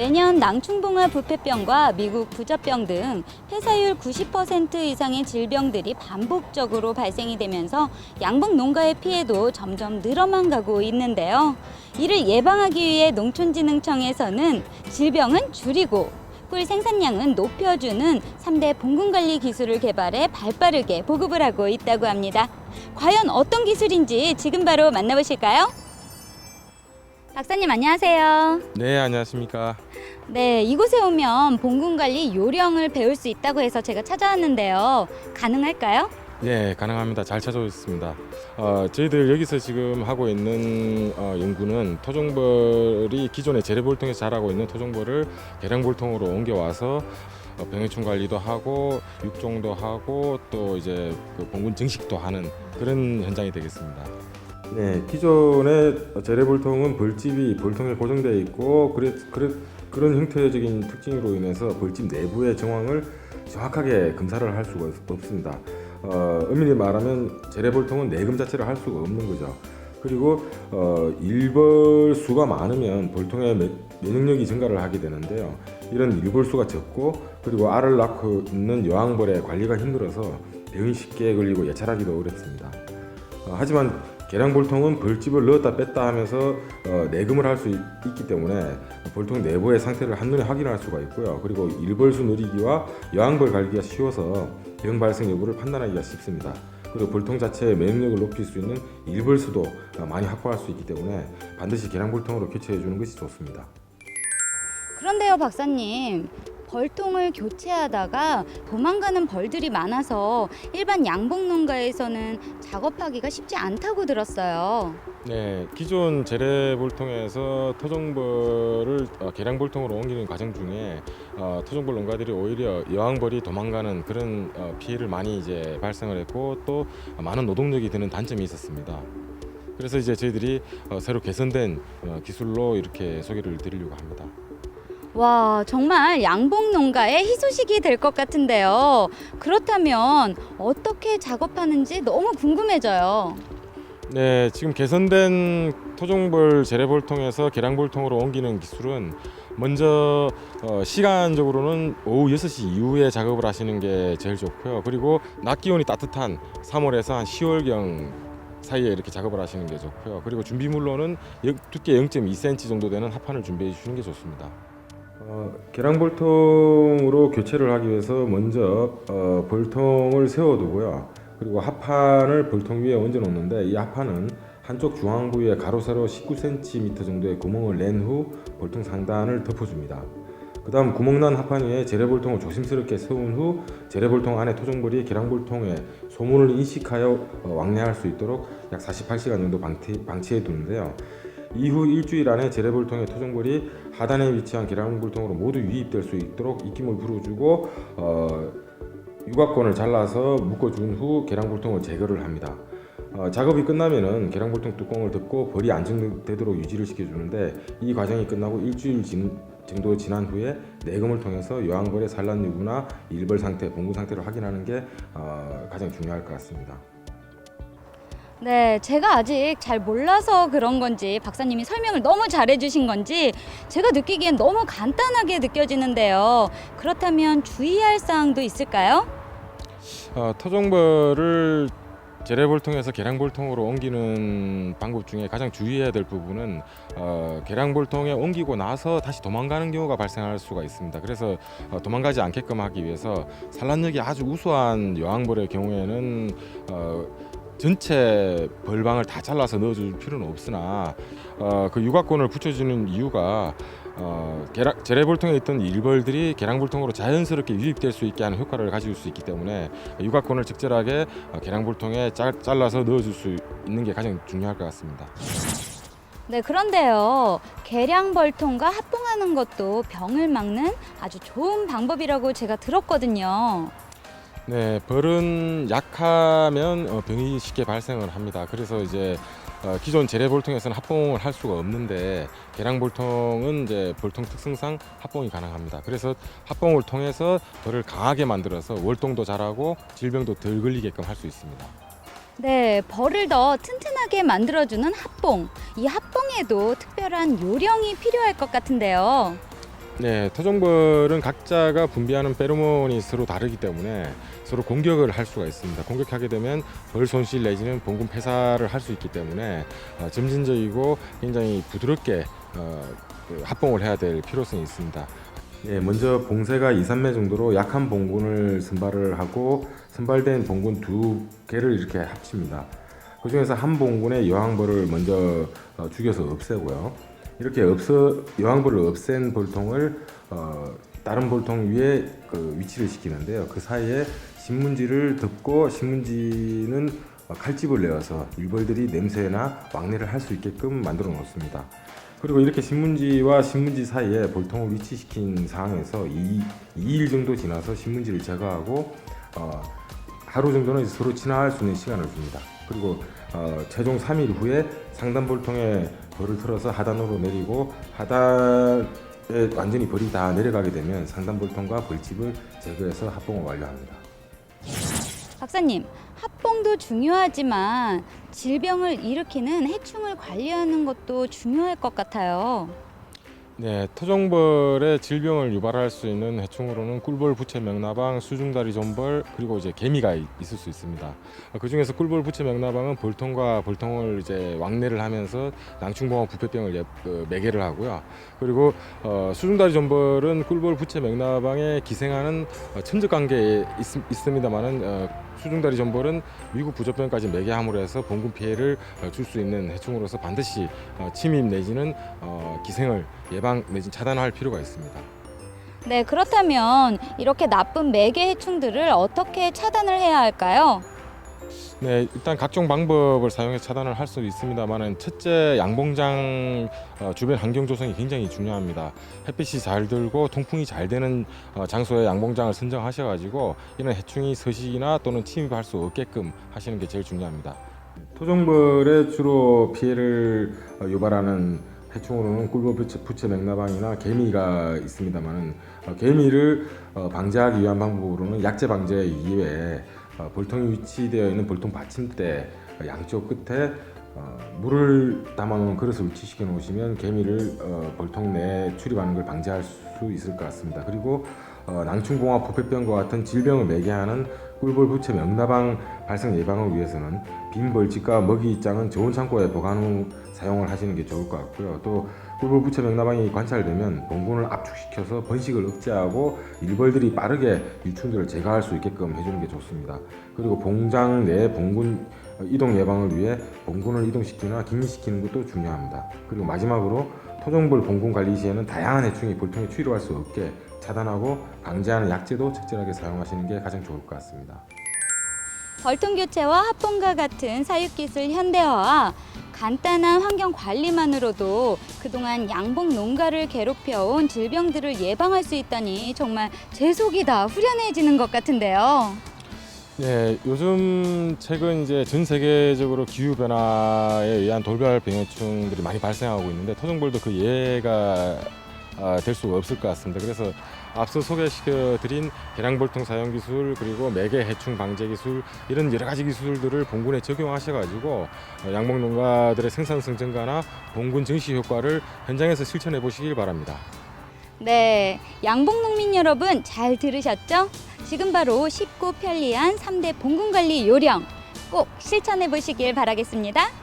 매년 낭충봉화 부패병과 미국 부자병 등 폐사율 90% 이상의 질병들이 반복적으로 발생이 되면서 양봉 농가의 피해도 점점 늘어만 가고 있는데요. 이를 예방하기 위해 농촌진흥청에서는 질병은 줄이고 꿀 생산량은 높여주는 3대 봉군관리 기술을 개발해 발빠르게 보급을 하고 있다고 합니다. 과연 어떤 기술인지 지금 바로 만나보실까요? 박사님 안녕하세요. 네, 안녕하십니까. 네, 이곳에 오면 봉군관리 요령을 배울 수 있다고 해서 제가 찾아왔는데요. 가능할까요? 네, 가능합니다. 잘 찾아오셨습니다. 저희들 여기서 지금 하고 있는 연구는 토종벌이 기존의 재래볼통에서 자라고 있는 토종벌을 계량볼통으로 옮겨와서 병해충 관리도 하고 육종도 하고 또 이제 그 봉군 증식도 하는 그런 현장이 되겠습니다. 네, 기존의 재래볼통은 벌집이 볼통에 고정되어 있고 그런 형태적인 특징으로 인해서 벌집 내부의 정황을 정확하게 검사를 할 수가 없습니다. 엄밀히 말하면 재래볼통은 내금 자체를 할 수가 없는 거죠. 그리고 일벌 수가 많으면 볼통의 면역력이 증가를 하게 되는데요. 이런 일벌 수가 적고 그리고 알을 낳고 있는 여왕벌의 관리가 힘들어서 병이 쉽게 걸리고 예찰하기도 어렵습니다. 하지만 계량볼통은 벌집을 넣었다 뺐다 하면서 내금을 할 수 있기 때문에 볼통 내부의 상태를 한눈에 확인할 수가 있고요. 그리고 일벌수 누리기와 여왕벌 관리가 쉬워서 병 발생 여부를 판단하기가 쉽습니다. 그리고 볼통 자체의 면역력을 높일 수 있는 일벌수도 많이 확보할 수 있기 때문에 반드시 계량볼통으로 교체해 주는 것이 좋습니다. 그런데요, 박사님. 벌통을 교체하다가 도망가는 벌들이 많아서 일반 양봉 농가에서는 작업하기가 쉽지 않다고 들었어요. 네, 기존 재래볼통에서 토종벌을 계량볼통으로 옮기는 과정 중에 토종벌 농가들이 오히려 여왕벌이 도망가는 그런 피해를 많이 이제 발생을 했고 또 많은 노동력이 드는 단점이 있었습니다. 그래서 이제 저희들이 새로 개선된 기술로 이렇게 소개를 드리려고 합니다. 와, 정말 양봉 농가의 희소식이 될 것 같은데요. 그렇다면 어떻게 작업하는지 너무 궁금해져요. 네, 지금 개선된 토종벌 재래볼통에서 계량볼통으로 옮기는 기술은 먼저 시간적으로는 오후 6시 이후에 작업을 하시는 게 제일 좋고요. 그리고 낮 기온이 따뜻한 3월에서 한 10월경 사이에 이렇게 작업을 하시는 게 좋고요. 그리고 준비물로는 두께 0.2cm 정도 되는 합판을 준비해 주시는 게 좋습니다. 계량볼통으로 교체를 하기 위해서 먼저 볼통을 세워두고요. 그리고 합판을 볼통 위에 얹어 놓는데 이 합판은 한쪽 중앙 부위에 가로 세로 19cm 정도의 구멍을 낸 후 볼통 상단을 덮어줍니다. 그 다음 구멍난 합판 위에 재래볼통을 조심스럽게 세운 후 재래볼통 안에 토종벌이 계량볼통에 소문을 인식하여 왕래할 수 있도록 약 48시간 정도 방치해 두는데요. 이후 일주일 안에 재래볼통의 토종벌이 하단에 위치한 계량볼통으로 모두 유입될 수 있도록 입김을 불어주고 유곽권을 잘라서 묶어준 후 계량볼통을 제거를 합니다. 작업이 끝나면은 계량볼통 뚜껑을 덮고 벌이 안정되도록 유지를 시켜주는데 이 과정이 끝나고 일주일 정도 지난 후에 내금을 통해서 여왕벌의 산란 여부나 일벌 상태, 봉군 상태를 확인하는 게 가장 중요할 것 같습니다. 네, 제가 아직 잘 몰라서 그런 건지 박사님이 설명을 너무 잘해주신 건지 제가 느끼기엔 너무 간단하게 느껴지는데요. 그렇다면 주의할 사항도 있을까요? 토종벌을 재래볼통에서 계량볼통으로 옮기는 방법 중에 가장 주의해야 될 부분은 계량볼통에 옮기고 나서 다시 도망가는 경우가 발생할 수가 있습니다. 그래서 도망가지 않게끔 하기 위해서 산란력이 아주 우수한 여왕벌의 경우에는 전체 벌방을 다 잘라서 넣어줄 필요는 없으나 그 유곽권을 붙여주는 이유가 재래볼통에 있던 일벌들이 계량볼통으로 자연스럽게 유입될 수 있게 하는 효과를 가질 수 있기 때문에 유곽권을 적절하게 계량볼통에 잘라서 넣어줄 수 있는 게 가장 중요할 것 같습니다. 네, 그런데요. 계량벌통과 합봉하는 것도 병을 막는 아주 좋은 방법이라고 제가 들었거든요. 네, 벌은 약하면 병이 쉽게 발생을 합니다. 그래서 이제 기존 재래볼통에서는 합봉을 할 수가 없는데 계량볼통은 이제 볼통 특성상 합봉이 가능합니다. 그래서 합봉을 통해서 벌을 강하게 만들어서 월동도 잘하고 질병도 덜 걸리게끔 할 수 있습니다. 네, 벌을 더 튼튼하게 만들어주는 합봉. 이 합봉에도 특별한 요령이 필요할 것 같은데요. 네, 토종벌은 각자가 분비하는 페로몬이 서로 다르기 때문에 서로 공격을 할 수가 있습니다. 공격하게 되면 벌 손실 내지는 봉군 폐사를 할 수 있기 때문에 점진적이고 굉장히 부드럽게 합봉을 해야 될 필요성이 있습니다. 네, 먼저 봉쇄가 2, 3매 정도로 약한 봉군을 선발을 하고 선발된 봉군 2개를 이렇게 합칩니다. 그 중에서 한 봉군의 여왕벌을 먼저 죽여서 없애고요. 이렇게 여왕벌을 없앤 볼통을 다른 볼통 위에 위치를 시키는데요. 그 사이에 신문지를 덮고 신문지는 칼집을 내어서 일벌들이 냄새나 왕래를 할 수 있게끔 만들어 놓습니다. 그리고 이렇게 신문지와 신문지 사이에 볼통을 위치시킨 상황에서 2일 정도 지나서 신문지를 제거하고 하루 정도는 서로 진화할 수 있는 시간을 줍니다. 그리고 최종 3일 후에 상단 볼통에 벌을 틀어서 하단으로 내리고 하단에 완전히 벌이 다 내려가게 되면 상단 볼통과 벌집을 제거해서 합봉을 완료합니다. 박사님, 합봉도 중요하지만 질병을 일으키는 해충을 관리하는 것도 중요할 것 같아요. 네, 토종벌의 질병을 유발할 수 있는 해충으로는 꿀벌, 부채, 명나방, 수중다리 존벌 그리고 이제 개미가 있을 수 있습니다. 그 중에서 꿀벌, 부채, 명나방은 볼통과 볼통을 이제 왕래를 하면서 낭충봉합 부패병을 매개를 하고요. 그리고 수중다리 존벌은 꿀벌, 부채, 명나방에 기생하는 천적 관계에 있습니다만은 수중다리 존벌은 미국 부조병까지 매개함으로 해서 봉군 피해를 줄 수 있는 해충으로서 반드시 침입 내지는 기생을 예방 내지 차단할 필요가 있습니다. 네, 그렇다면 이렇게 나쁜 매개 해충들을 어떻게 차단을 해야 할까요? 네, 일단 각종 방법을 사용해서 차단을 할 수도 있습니다만은 첫째 양봉장 주변 환경 조성이 굉장히 중요합니다. 햇빛이 잘 들고 통풍이 잘 되는 장소에 양봉장을 선정하셔가지고 이런 해충이 서식이나 또는 침입할 수 없게끔 하시는 게 제일 중요합니다. 토종벌에 주로 피해를 유발하는 해충으로는 꿀벌, 부채, 맥나방이나 개미가 있습니다만은 개미를 방지하기 위한 방법으로는 약재 방제 이외에 볼통이 위치되어 있는 볼통 받침대 양쪽 끝에 물을 담아놓은 그릇을 위치시켜 놓으시면 개미를 볼통 내에 출입하는 걸 방지할 수 있을 것 같습니다. 그리고 낭충공화 부패병과 같은 질병을 매개하는 꿀벌, 부채, 명나방 발생 예방을 위해서는 빈 벌집과 먹이장은 저온 창고에 보관 후 사용을 하시는 게 좋을 것 같고요. 또 꿀벌, 부채, 명나방이 관찰되면 봉군을 압축시켜서 번식을 억제하고 일벌들이 빠르게 유충들을 제거할 수 있게끔 해주는 게 좋습니다. 그리고 봉장 내 봉군 이동 예방을 위해 봉군을 이동시키거나 격리시키는 것도 중요합니다. 그리고 마지막으로 토종벌 봉군 관리 시에는 다양한 해충이 볼통에 출입할 수 없게 차단하고 방지하는 약재도 적절하게 사용하시는 게 가장 좋을 것 같습니다. 벌통 교체와 합봉과 같은 사육기술 현대화와 간단한 환경 관리만으로도 그동안 양봉 농가를 괴롭혀온 질병들을 예방할 수 있다니 정말 제 속이 다 후련해지는 것 같은데요. 네, 요즘 최근 이제 전 세계적으로 기후 변화에 의한 돌발 병해충들이 많이 발생하고 있는데 토종벌도 그 예가 될 수가 없을 것 같습니다. 그래서 앞서 소개시켜드린 계량볼통 사용 기술 그리고 매개 해충 방제 기술 이런 여러 가지 기술들을 봉군에 적용하셔가지고 양봉 농가들의 생산성 증가나 봉군 증시 효과를 현장에서 실천해 보시길 바랍니다. 네, 양봉 농민 여러분 잘 들으셨죠? 지금 바로 쉽고 편리한 3대 봉군 관리 요령 꼭 실천해 보시길 바라겠습니다.